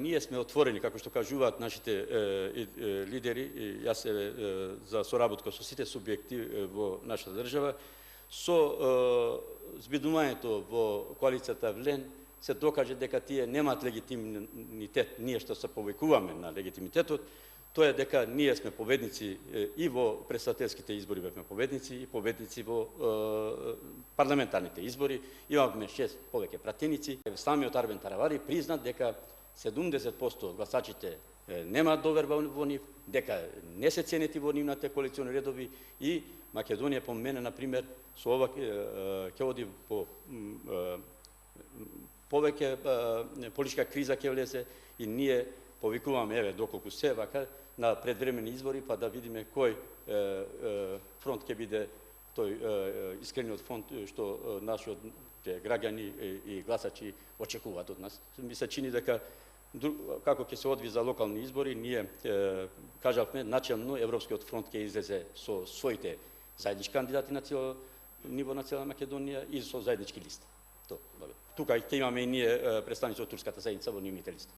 ние сме отворени, како што кажуваат нашите лидери, и јас за соработка со сите субјекти во нашата држава, со збидувањето во коалицијата ВЛЕН се докаже дека тие немаат легитимитет, ние што се повикуваме на легитимитетот, тоа е дека ние сме победници и во претставителските избори бевме победници и победници во парламентарните избори, имавме 6 повеќе пратеници. Самиот Арбен Таравали призна дека 70% од гласачите немаат доверба во нив, дека не се ценети во нивните коалициони редови и Македонија по мене, например, со ова ќе оди по повеќе политичка криза ќе влезе и ние повикуваме, еве, доколку се вака, на предвремени избори, па да видиме кој фронт ќе биде тој искрениот фронт што нашиот граѓани и гласачи очекуваат од нас. Ми се чини дека како ќе се одви за локални избори, ние кажавме начелно Европскиот фронт ќе излезе со своите заеднички кандидати на цело ниво на цела Македонија и со заеднички листи. Тука ќе имаме и ние представници од турската заедница во нивните листи.